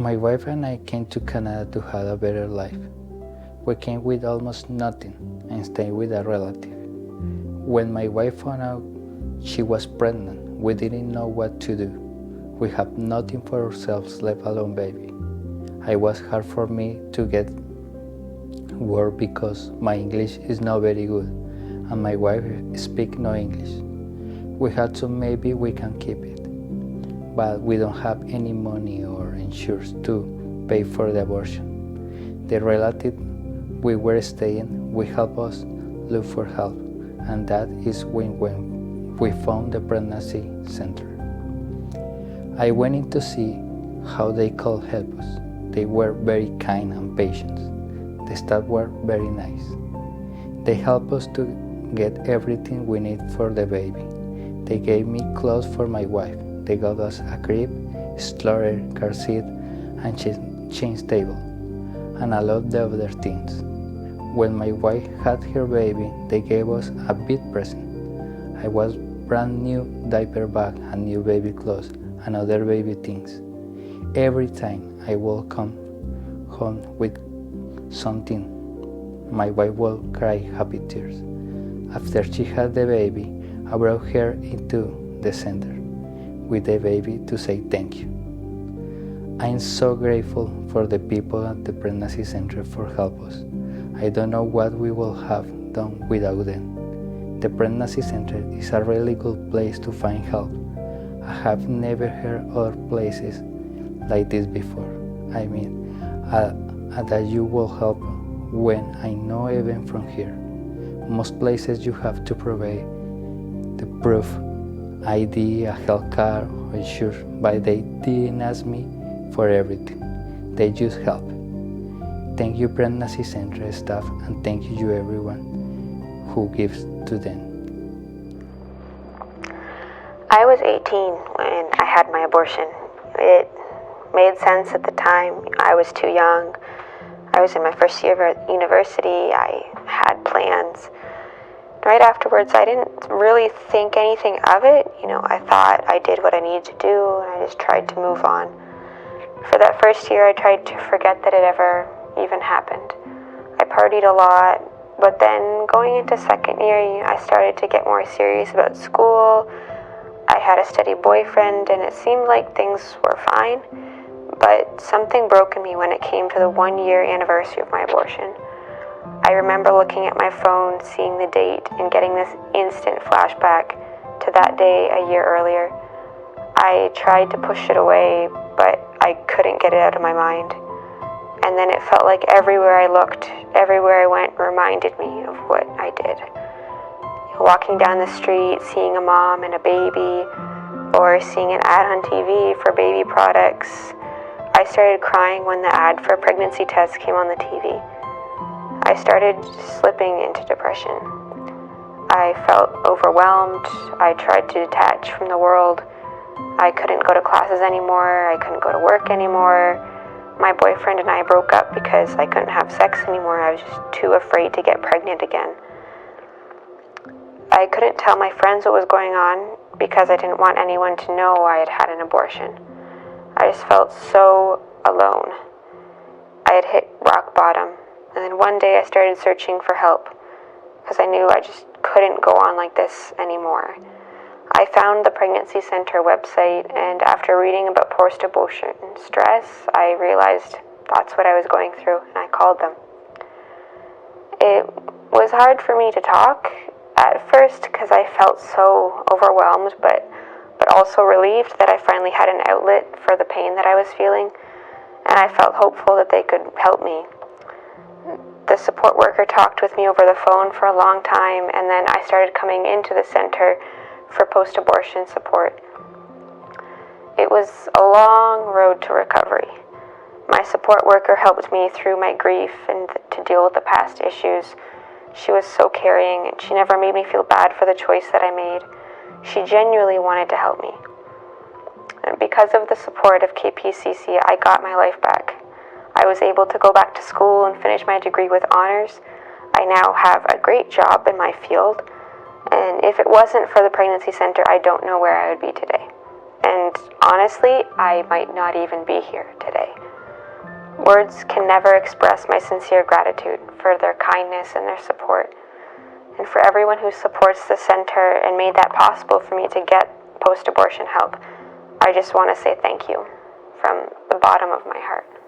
My wife and I came to Canada to have a better life. We came with almost nothing and stayed with a relative. When my wife found out she was pregnant, we didn't know what to do. We have nothing for ourselves, let alone baby. It was hard for me to get work because my English is not very good and my wife speaks no English. We had to maybe we can keep it, but we don't have any money or insurance to pay for the abortion. The relative we were staying will help us look for help, and that is when we found the pregnancy center. I went in to see how they could help us. They were very kind and patient. The staff were very nice. They helped us to get everything we need for the baby. They gave me clothes for my wife. They got us a crib, stroller, car seat, and change table, and a lot of other things. When my wife had her baby, they gave us a big present. I was brand new diaper bag and new baby clothes and other baby things. Every time I will come home with something, my wife will cry happy tears. After she had the baby, I brought her into the center with the baby to say thank you. I am so grateful for the people at the pregnancy center for help us. I don't know what we will have done without them. The pregnancy center is a really good place to find help. I have never heard other places like this before. I mean, that you will help when I know even from here. Most places you have to provide the proof, ID, a health card, or insurance, but they didn't ask me for everything. They just help. Thank you pregnancy center staff and thank you everyone who gives to them. I was 18 when I had my abortion. It made sense at the time. I was too young. I was in my first year at university. I had plans. Right afterwards, I didn't really think anything of it. I thought I did what I needed to do and I just tried to move on. For that first year, I tried to forget that it ever even happened. I partied a lot, but then going into second year, I started to get more serious about school. I had a steady boyfriend and it seemed like things were fine, but something broke in me when it came to the 1-year anniversary of my abortion. I remember looking at my phone, seeing the date, and getting this instant flashback to that day a year earlier. I tried to push it away, but I couldn't get it out of my mind. And then it felt like everywhere I looked, everywhere I went reminded me of what I did. Walking down the street, seeing a mom and a baby, or seeing an ad on TV for baby products. I started crying when the ad for a pregnancy test came on the TV. I started slipping into depression. I felt overwhelmed. I tried to detach from the world. I couldn't go to classes anymore. I couldn't go to work anymore. My boyfriend and I broke up because I couldn't have sex anymore. I was just too afraid to get pregnant again. I couldn't tell my friends what was going on because I didn't want anyone to know I had had an abortion. I just felt so alone. I had hit rock bottom, and then one day I started searching for help because I knew I just couldn't go on like this anymore. I found the pregnancy center website, and after reading about post-abortion stress, I realized that's what I was going through, and I called them. It was hard for me to talk at first because I felt so overwhelmed, but also relieved that I finally had an outlet for the pain that I was feeling, and I felt hopeful that they could help me. The support worker talked with me over the phone for a long time, and then I started coming into the center for post-abortion support. It was a long road to recovery. My support worker helped me through my grief and to deal with the past issues. She was so caring, and she never made me feel bad for the choice that I made. She genuinely wanted to help me. And because of the support of KPCC, I got my life back. I was able to go back to school and finish my degree with honors. I now have a great job in my field, and if it wasn't for the pregnancy center, I don't know where I would be today. And And honestly, I might not even be here today. Words can never express my sincere gratitude for their kindness and their support. And for everyone who supports the center and made that possible for me to get post-abortion help, I just want to say thank you from the bottom of my heart.